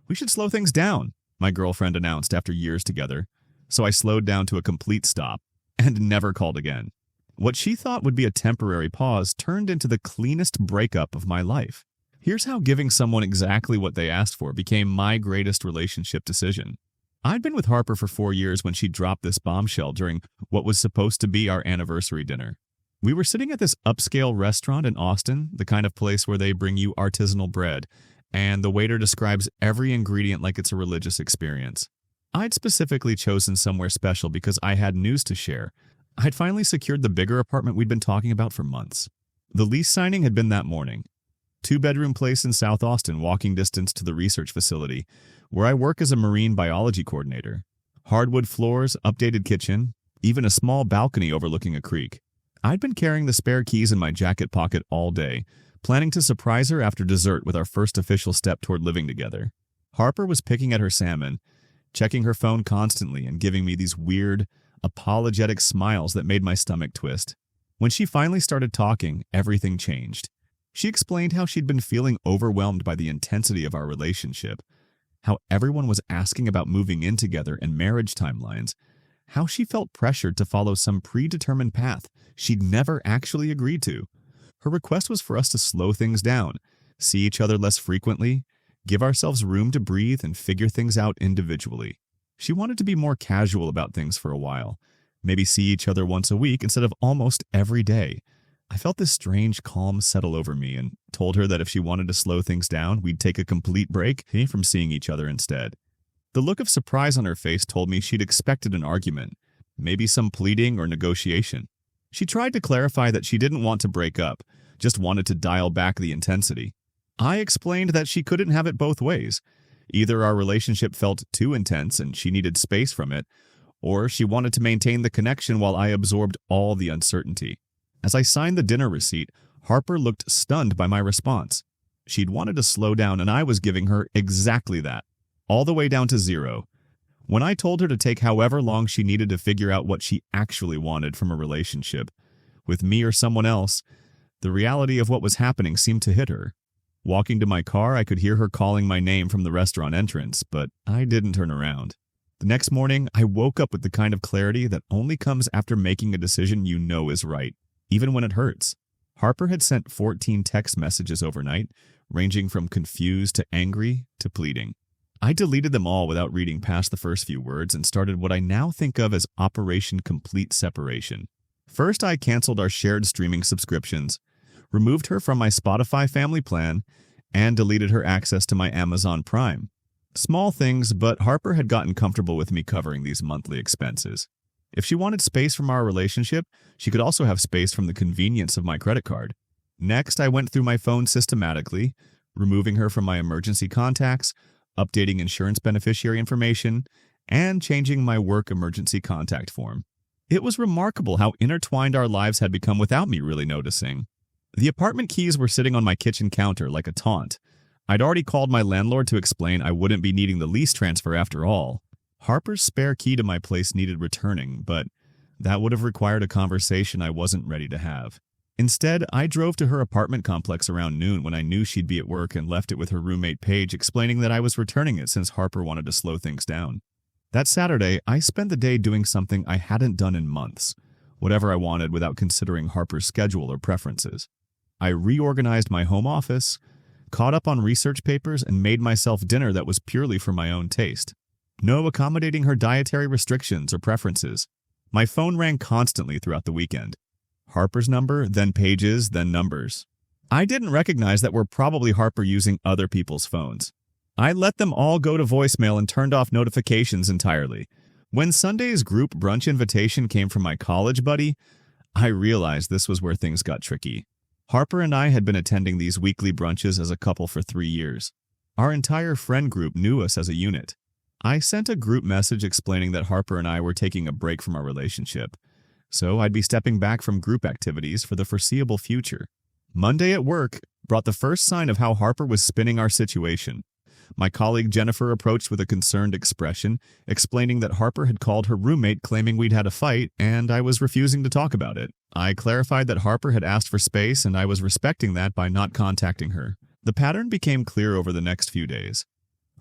"We should slow things down," my girlfriend announced after years together. So I slowed down to a complete stop and never called again. What she thought would be a temporary pause turned into the cleanest breakup of my life. Here's how giving someone exactly what they asked for became my greatest relationship decision. I'd been with Harper for 4 years when she dropped this bombshell during what was supposed to be our anniversary dinner. We were sitting at this upscale restaurant in Austin, the kind of place where they bring you artisanal bread, and the waiter describes every ingredient like it's a religious experience. I'd specifically chosen somewhere special because I had news to share. I'd finally secured the bigger apartment we'd been talking about for months. The lease signing had been that morning. 2-bedroom place in South Austin, walking distance to the research facility, where I work as a marine biology coordinator. Hardwood floors, updated kitchen, even a small balcony overlooking a creek. I'd been carrying the spare keys in my jacket pocket all day, planning to surprise her after dessert with our first official step toward living together. Harper was picking at her salmon, checking her phone constantly and giving me these weird, apologetic smiles that made my stomach twist. When she finally started talking, everything changed. She explained how she'd been feeling overwhelmed by the intensity of our relationship, how everyone was asking about moving in together and marriage timelines, how she felt pressured to follow some predetermined path she'd never actually agreed to. Her request was for us to slow things down, see each other less frequently, give ourselves room to breathe and figure things out individually. She wanted to be more casual about things for a while, maybe see each other once a week instead of almost every day. I felt this strange calm settle over me and told her that if she wanted to slow things down, we'd take a complete break from seeing each other instead. The look of surprise on her face told me she'd expected an argument, maybe some pleading or negotiation. She tried to clarify that she didn't want to break up, just wanted to dial back the intensity. I explained that she couldn't have it both ways. Either our relationship felt too intense and she needed space from it, or she wanted to maintain the connection while I absorbed all the uncertainty. As I signed the dinner receipt, Harper looked stunned by my response. She'd wanted to slow down and I was giving her exactly that, all the way down to 0. When I told her to take however long she needed to figure out what she actually wanted from a relationship, with me or someone else, the reality of what was happening seemed to hit her. Walking to my car, I could hear her calling my name from the restaurant entrance, but I didn't turn around. The next morning, I woke up with the kind of clarity that only comes after making a decision you know is right, even when it hurts. Harper had sent 14 text messages overnight, ranging from confused to angry to pleading. I deleted them all without reading past the first few words and started what I now think of as Operation Complete Separation. First, I canceled our shared streaming subscriptions, removed her from my Spotify family plan, and deleted her access to my Amazon Prime. Small things, but Harper had gotten comfortable with me covering these monthly expenses. If she wanted space from our relationship, she could also have space from the convenience of my credit card. Next, I went through my phone systematically, removing her from my emergency contacts, updating insurance beneficiary information, and changing my work emergency contact form. It was remarkable how intertwined our lives had become without me really noticing. The apartment keys were sitting on my kitchen counter like a taunt. I'd already called my landlord to explain I wouldn't be needing the lease transfer after all. Harper's spare key to my place needed returning, but that would have required a conversation I wasn't ready to have. Instead, I drove to her apartment complex around noon when I knew she'd be at work and left it with her roommate Paige, explaining that I was returning it since Harper wanted to slow things down. That Saturday, I spent the day doing something I hadn't done in months, whatever I wanted without considering Harper's schedule or preferences. I reorganized my home office, caught up on research papers, and made myself dinner that was purely for my own taste. No accommodating her dietary restrictions or preferences. My phone rang constantly throughout the weekend. Harper's number, then Paige's, then numbers. I didn't recognize that we're probably Harper using other people's phones. I let them all go to voicemail and turned off notifications entirely. When Sunday's group brunch invitation came from my college buddy, I realized this was where things got tricky. Harper and I had been attending these weekly brunches as a couple for 3 years. Our entire friend group knew us as a unit. I sent a group message explaining that Harper and I were taking a break from our relationship, so I'd be stepping back from group activities for the foreseeable future. Monday at work brought the first sign of how Harper was spinning our situation. My colleague Jennifer approached with a concerned expression, explaining that Harper had called her roommate claiming we'd had a fight, and I was refusing to talk about it. I clarified that Harper had asked for space, and I was respecting that by not contacting her. The pattern became clear over the next few days.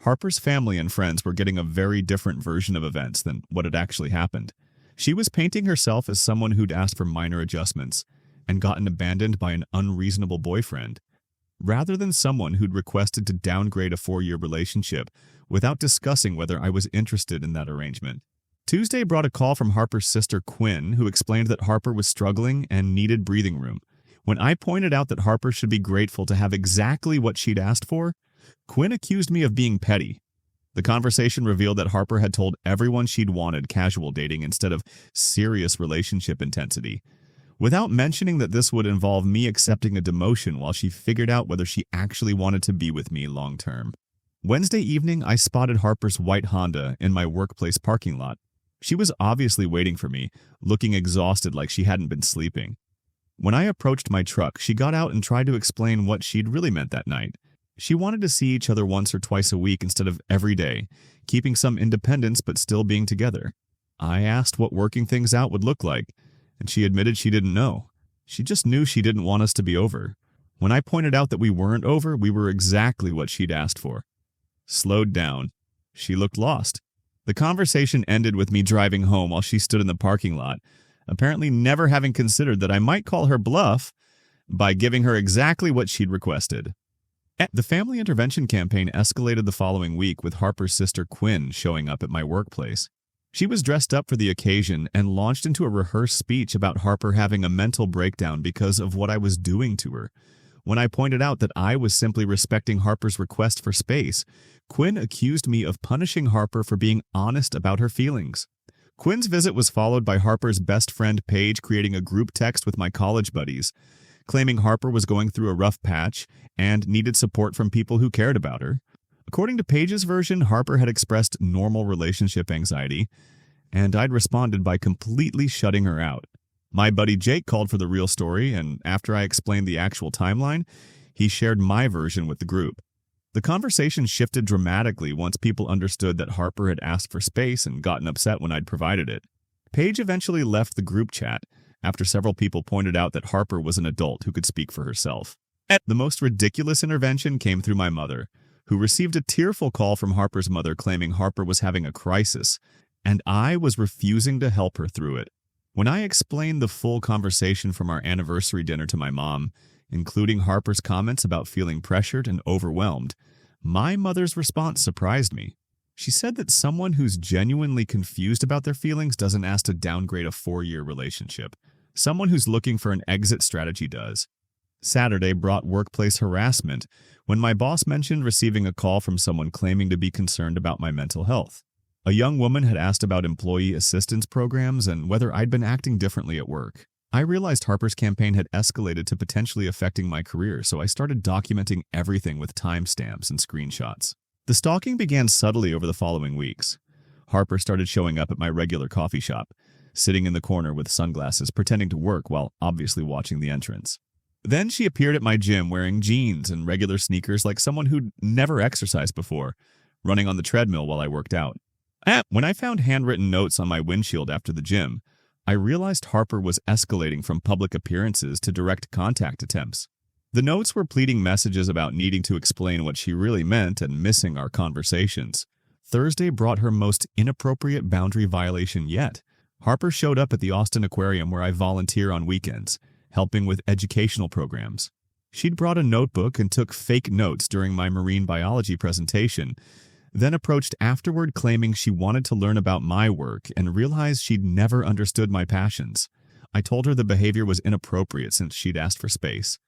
Harper's family and friends were getting a very different version of events than what had actually happened. She was painting herself as someone who'd asked for minor adjustments and gotten abandoned by an unreasonable boyfriend, rather than someone who'd requested to downgrade a 4-year relationship without discussing whether I was interested in that arrangement. Tuesday brought a call from Harper's sister Quinn, who explained that Harper was struggling and needed breathing room. When I pointed out that Harper should be grateful to have exactly what she'd asked for, Quinn accused me of being petty. The conversation revealed that Harper had told everyone she'd wanted casual dating instead of serious relationship intensity, without mentioning that this would involve me accepting a demotion while she figured out whether she actually wanted to be with me long term. Wednesday evening, I spotted Harper's white Honda in my workplace parking lot. She was obviously waiting for me, looking exhausted like she hadn't been sleeping. When I approached my truck, she got out and tried to explain what she'd really meant that night. She wanted to see each other once or twice a week instead of every day, keeping some independence but still being together. I asked what working things out would look like, and she admitted she didn't know. She just knew she didn't want us to be over. When I pointed out that we weren't over, we were exactly what she'd asked for. Slowed down. She looked lost. The conversation ended with me driving home while she stood in the parking lot, apparently never having considered that I might call her bluff by giving her exactly what she'd requested. The family intervention campaign escalated the following week with Harper's sister Quinn showing up at my workplace. She was dressed up for the occasion and launched into a rehearsed speech about Harper having a mental breakdown because of what I was doing to her. When I pointed out that I was simply respecting Harper's request for space, Quinn accused me of punishing Harper for being honest about her feelings. Quinn's visit was followed by Harper's best friend Paige creating a group text with my college buddies, claiming Harper was going through a rough patch and needed support from people who cared about her. According to Paige's version, Harper had expressed normal relationship anxiety, and I'd responded by completely shutting her out. My buddy Jake called for the real story, and after I explained the actual timeline, he shared my version with the group. The conversation shifted dramatically once people understood that Harper had asked for space and gotten upset when I'd provided it. Paige eventually left the group chat after several people pointed out that Harper was an adult who could speak for herself. The most ridiculous intervention came through my mother, who received a tearful call from Harper's mother claiming Harper was having a crisis, and I was refusing to help her through it. When I explained the full conversation from our anniversary dinner to my mom, including Harper's comments about feeling pressured and overwhelmed, my mother's response surprised me. She said that someone who's genuinely confused about their feelings doesn't ask to downgrade a 4-year relationship. Someone who's looking for an exit strategy does. Saturday brought workplace harassment when my boss mentioned receiving a call from someone claiming to be concerned about my mental health. A young woman had asked about employee assistance programs and whether I'd been acting differently at work. I realized Harper's campaign had escalated to potentially affecting my career, so I started documenting everything with timestamps and screenshots. The stalking began subtly over the following weeks. Harper started showing up at my regular coffee shop, sitting in the corner with sunglasses, pretending to work while obviously watching the entrance. Then she appeared at my gym wearing jeans and regular sneakers like someone who'd never exercised before, running on the treadmill while I worked out. When I found handwritten notes on my windshield after the gym, I realized Harper was escalating from public appearances to direct contact attempts. The notes were pleading messages about needing to explain what she really meant and missing our conversations. Thursday brought her most inappropriate boundary violation yet. Harper showed up at the Austin Aquarium where I volunteer on weekends, helping with educational programs. She'd brought a notebook and took fake notes during my marine biology presentation, then approached afterward claiming she wanted to learn about my work and realized she'd never understood my passions. I told her the behavior was inappropriate since she'd asked for space,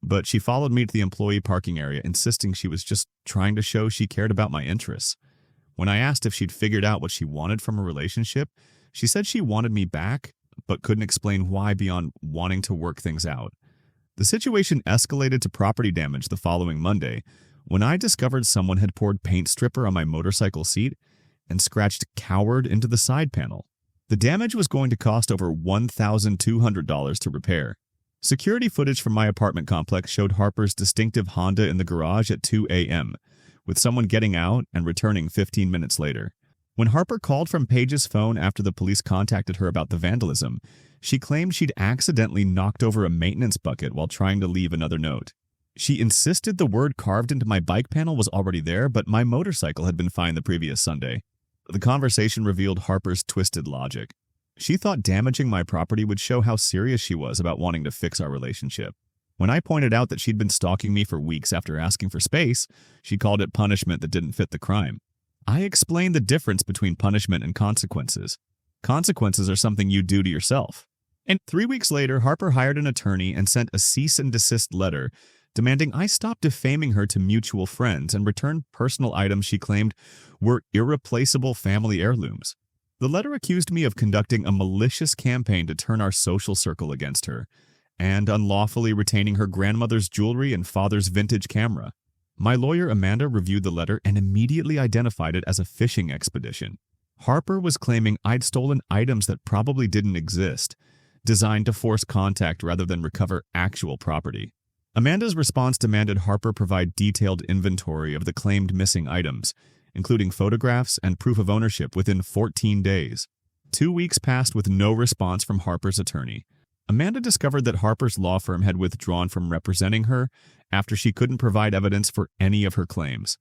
but she followed me to the employee parking area, insisting she was just trying to show she cared about my interests. When I asked if she'd figured out what she wanted from a relationship, she said she wanted me back, but couldn't explain why beyond wanting to work things out. The situation escalated to property damage the following Monday, when I discovered someone had poured paint stripper on my motorcycle seat and scratched "Coward" into the side panel. The damage was going to cost over $1,200 to repair. Security footage from my apartment complex showed Harper's distinctive Honda in the garage at 2 a.m., with someone getting out and returning 15 minutes later. When Harper called from Paige's phone after the police contacted her about the vandalism, she claimed she'd accidentally knocked over a maintenance bucket while trying to leave another note. She insisted the word carved into my bike panel was already there, but my motorcycle had been fine the previous Sunday. The conversation revealed Harper's twisted logic. She thought damaging my property would show how serious she was about wanting to fix our relationship. When I pointed out that she'd been stalking me for weeks after asking for space, she called it punishment that didn't fit the crime. I explained the difference between punishment and consequences. Consequences are something you do to yourself. And 3 weeks later, Harper hired an attorney and sent a cease and desist letter demanding I stop defaming her to mutual friends and return personal items she claimed were irreplaceable family heirlooms. The letter accused me of conducting a malicious campaign to turn our social circle against her, and unlawfully retaining her grandmother's jewelry and father's vintage camera. My lawyer Amanda reviewed the letter and immediately identified it as a phishing expedition. Harper was claiming I'd stolen items that probably didn't exist, designed to force contact rather than recover actual property. Amanda's response demanded Harper provide detailed inventory of the claimed missing items, including photographs and proof of ownership within 14 days. 2 weeks passed with no response from Harper's attorney. Amanda discovered that Harper's law firm had withdrawn from representing her after she couldn't provide evidence for any of her claims.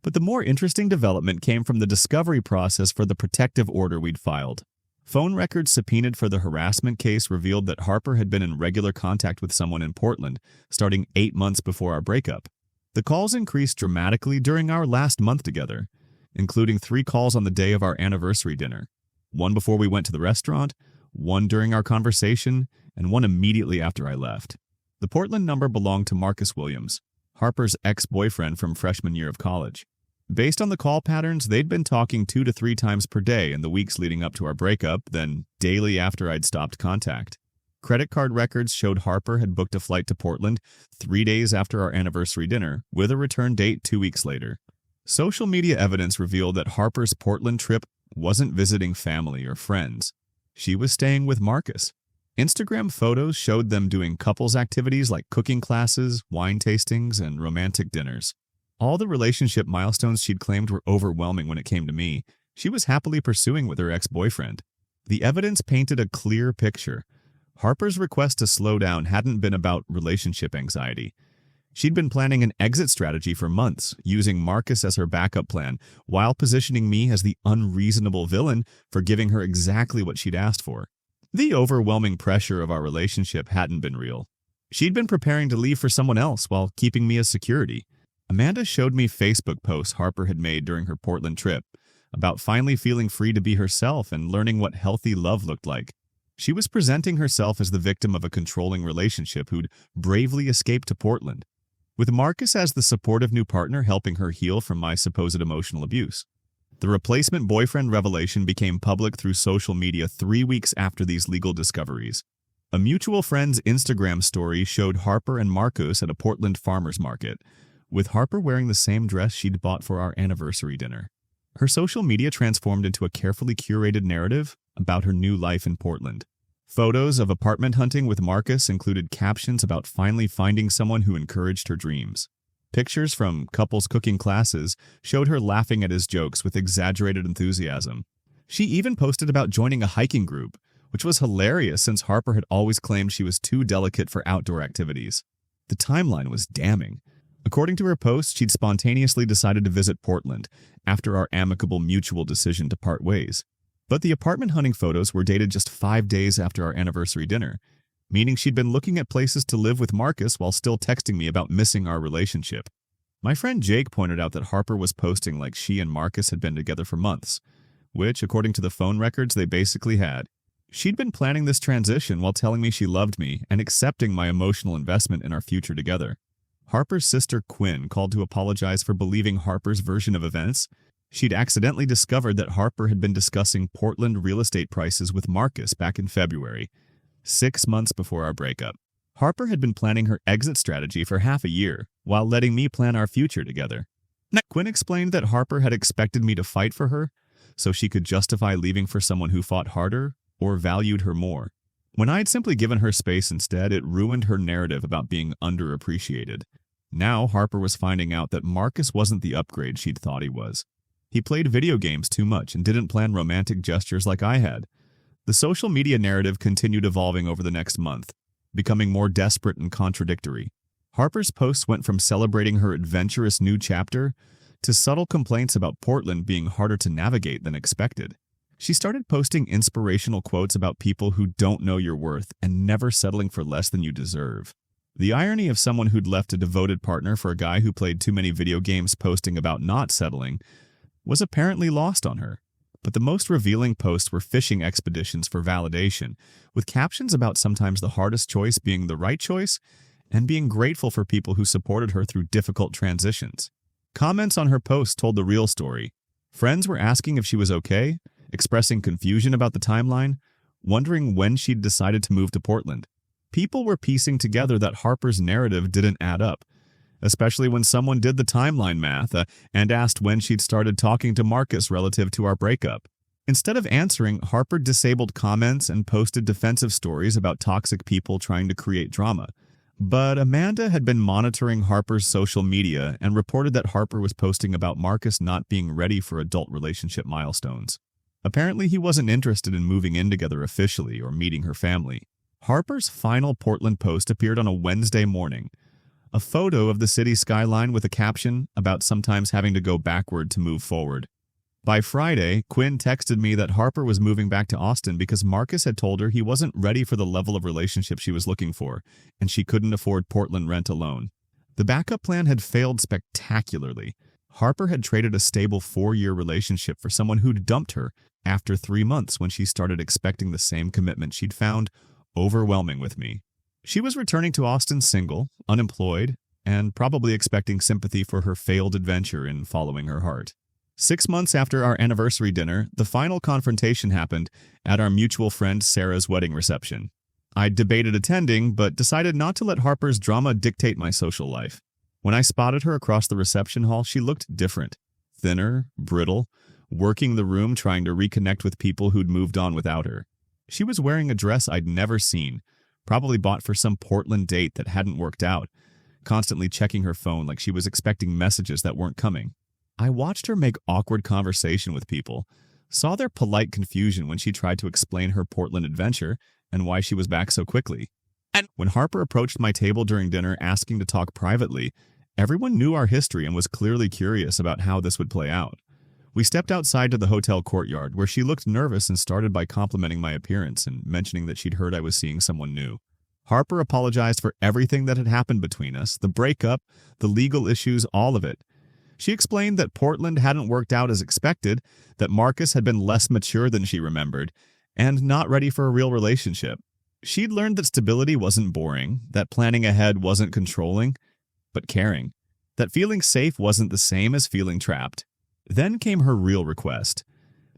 But the more interesting development came from the discovery process for the protective order we'd filed. Phone records subpoenaed for the harassment case revealed that Harper had been in regular contact with someone in Portland, starting 8 months before our breakup. The calls increased dramatically during our last month together, including 3 calls on the day of our anniversary dinner. 1 before we went to the restaurant, 1 during our conversation, and 1 immediately after I left. The Portland number belonged to Marcus Williams, Harper's ex-boyfriend from freshman year of college. Based on the call patterns, they'd been talking 2 to 3 times per day in the weeks leading up to our breakup, then daily after I'd stopped contact. Credit card records showed Harper had booked a flight to Portland 3 days after our anniversary dinner, with a return date 2 weeks later. Social media evidence revealed that Harper's Portland trip wasn't visiting family or friends. She was staying with Marcus. Instagram photos showed them doing couples activities like cooking classes, wine tastings, and romantic dinners. All the relationship milestones she'd claimed were overwhelming when it came to me, she was happily pursuing with her ex-boyfriend. The evidence painted a clear picture. Harper's request to slow down hadn't been about relationship anxiety. She'd been planning an exit strategy for months, using Marcus as her backup plan, while positioning me as the unreasonable villain for giving her exactly what she'd asked for. The overwhelming pressure of our relationship hadn't been real. She'd been preparing to leave for someone else while keeping me as security. Amanda showed me Facebook posts Harper had made during her Portland trip about finally feeling free to be herself and learning what healthy love looked like. She was presenting herself as the victim of a controlling relationship who'd bravely escaped to Portland, with Marcus as the supportive new partner helping her heal from my supposed emotional abuse. The replacement boyfriend revelation became public through social media 3 weeks after these legal discoveries. A mutual friend's Instagram story showed Harper and Marcus at a Portland farmer's market, with Harper wearing the same dress she'd bought for our anniversary dinner. Her social media transformed into a carefully curated narrative about her new life in Portland. Photos of apartment hunting with Marcus included captions about finally finding someone who encouraged her dreams. Pictures from couples cooking classes showed her laughing at his jokes with exaggerated enthusiasm. She even posted about joining a hiking group, which was hilarious since Harper had always claimed she was too delicate for outdoor activities. The timeline was damning. According to her post, she'd spontaneously decided to visit Portland after our amicable mutual decision to part ways. But the apartment hunting photos were dated just 5 days after our anniversary dinner, meaning she'd been looking at places to live with Marcus while still texting me about missing our relationship. My friend Jake pointed out that Harper was posting like she and Marcus had been together for months, which, according to the phone records, they basically had. She'd been planning this transition while telling me she loved me and accepting my emotional investment in our future together. Harper's sister Quinn called to apologize for believing Harper's version of events. She'd accidentally discovered that Harper had been discussing Portland real estate prices with Marcus back in February, 6 months before our breakup. Harper had been planning her exit strategy for half a year, while letting me plan our future together. Quinn explained that Harper had expected me to fight for her, so she could justify leaving for someone who fought harder or valued her more. When I had simply given her space instead, it ruined her narrative about being underappreciated. Now Harper was finding out that Marcus wasn't the upgrade she'd thought he was. He played video games too much and didn't plan romantic gestures like I had. The social media narrative continued evolving over the next month, becoming more desperate and contradictory. Harper's posts went from celebrating her adventurous new chapter to subtle complaints about Portland being harder to navigate than expected. She started posting inspirational quotes about people who don't know your worth and never settling for less than you deserve. The irony of someone who'd left a devoted partner for a guy who played too many video games posting about not settling was apparently lost on her. But the most revealing posts were fishing expeditions for validation, with captions about sometimes the hardest choice being the right choice and being grateful for people who supported her through difficult transitions. Comments on her posts told the real story. Friends were asking if she was okay, expressing confusion about the timeline, wondering when she'd decided to move to Portland. People were piecing together that Harper's narrative didn't add up, especially when someone did the timeline math and asked when she'd started talking to Marcus relative to our breakup. Instead of answering, Harper disabled comments and posted defensive stories about toxic people trying to create drama. But Amanda had been monitoring Harper's social media and reported that Harper was posting about Marcus not being ready for adult relationship milestones. Apparently, he wasn't interested in moving in together officially or meeting her family. Harper's final Portland post appeared on a Wednesday morning. A photo of the city skyline with a caption about sometimes having to go backward to move forward. By Friday, Quinn texted me that Harper was moving back to Austin because Marcus had told her he wasn't ready for the level of relationship she was looking for, and she couldn't afford Portland rent alone. The backup plan had failed spectacularly. Harper had traded a stable 4-year relationship for someone who'd dumped her after 3 months when she started expecting the same commitment she'd found overwhelming with me. She was returning to Austin single, unemployed, and probably expecting sympathy for her failed adventure in following her heart. 6 months after our anniversary dinner, the final confrontation happened at our mutual friend Sarah's wedding reception. I debated attending, but decided not to let Harper's drama dictate my social life. When I spotted her across the reception hall, she looked different. Thinner, brittle, working the room trying to reconnect with people who'd moved on without her. She was wearing a dress I'd never seen, probably bought for some Portland date that hadn't worked out, constantly checking her phone like she was expecting messages that weren't coming. I watched her make awkward conversation with people, saw their polite confusion when she tried to explain her Portland adventure and why she was back so quickly. And when Harper approached my table during dinner asking to talk privately, everyone knew our history and was clearly curious about how this would play out. We stepped outside to the hotel courtyard, where she looked nervous and started by complimenting my appearance and mentioning that she'd heard I was seeing someone new. Harper apologized for everything that had happened between us, the breakup, the legal issues, all of it. She explained that Portland hadn't worked out as expected, that Marcus had been less mature than she remembered, and not ready for a real relationship. She'd learned that stability wasn't boring, that planning ahead wasn't controlling, but caring, that feeling safe wasn't the same as feeling trapped. Then came her real request.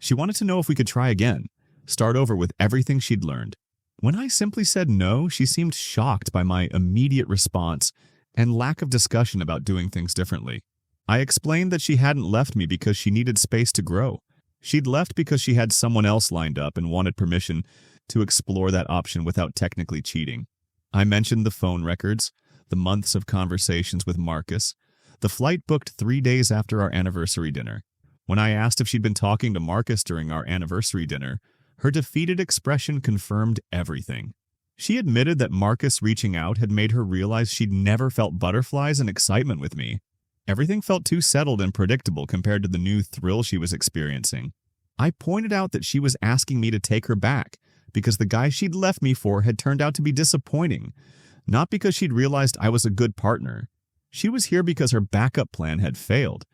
She wanted to know if we could try again, start over with everything she'd learned. When I simply said no, she seemed shocked by my immediate response and lack of discussion about doing things differently. I explained that she hadn't left me because she needed space to grow. She'd left because she had someone else lined up and wanted permission to explore that option without technically cheating. I mentioned the phone records, the months of conversations with Marcus, the flight booked 3 days after our anniversary dinner. When I asked if she'd been talking to Marcus during our anniversary dinner, her defeated expression confirmed everything. She admitted that Marcus reaching out had made her realize she'd never felt butterflies and excitement with me. Everything felt too settled and predictable compared to the new thrill she was experiencing. I pointed out that she was asking me to take her back because the guy she'd left me for had turned out to be disappointing, not because she'd realized I was a good partner. She was here because her backup plan had failed,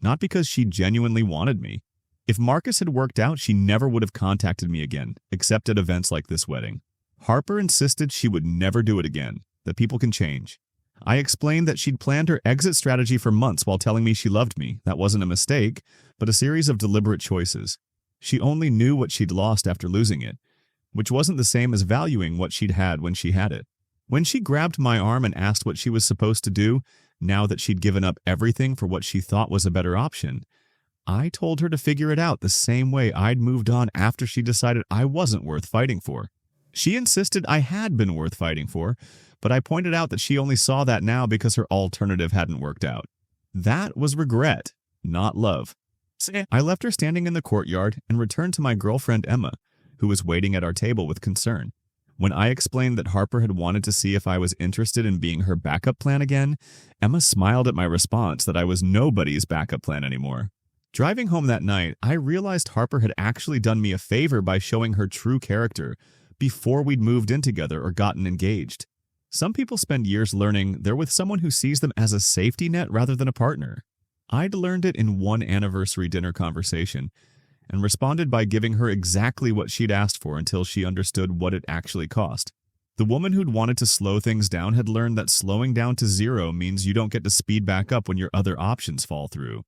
not because she genuinely wanted me. If Marcus had worked out, she never would have contacted me again, except at events like this wedding. Harper insisted she would never do it again, that people can change. I explained that she'd planned her exit strategy for months while telling me she loved me. That wasn't a mistake, but a series of deliberate choices. She only knew what she'd lost after losing it, which wasn't the same as valuing what she'd had when she had it. When she grabbed my arm and asked what she was supposed to do, now that she'd given up everything for what she thought was a better option, I told her to figure it out the same way I'd moved on after she decided I wasn't worth fighting for. She insisted I had been worth fighting for, but I pointed out that she only saw that now because her alternative hadn't worked out. That was regret, not love. I left her standing in the courtyard and returned to my girlfriend Emma, who was waiting at our table with concern. When I explained that Harper had wanted to see if I was interested in being her backup plan again, Emma smiled at my response that I was nobody's backup plan anymore. Driving home that night, I realized Harper had actually done me a favor by showing her true character before we'd moved in together or gotten engaged. Some people spend years learning they're with someone who sees them as a safety net rather than a partner. I'd learned it in one anniversary dinner conversation and responded by giving her exactly what she'd asked for until she understood what it actually cost. The woman who'd wanted to slow things down had learned that slowing down to zero means you don't get to speed back up when your other options fall through.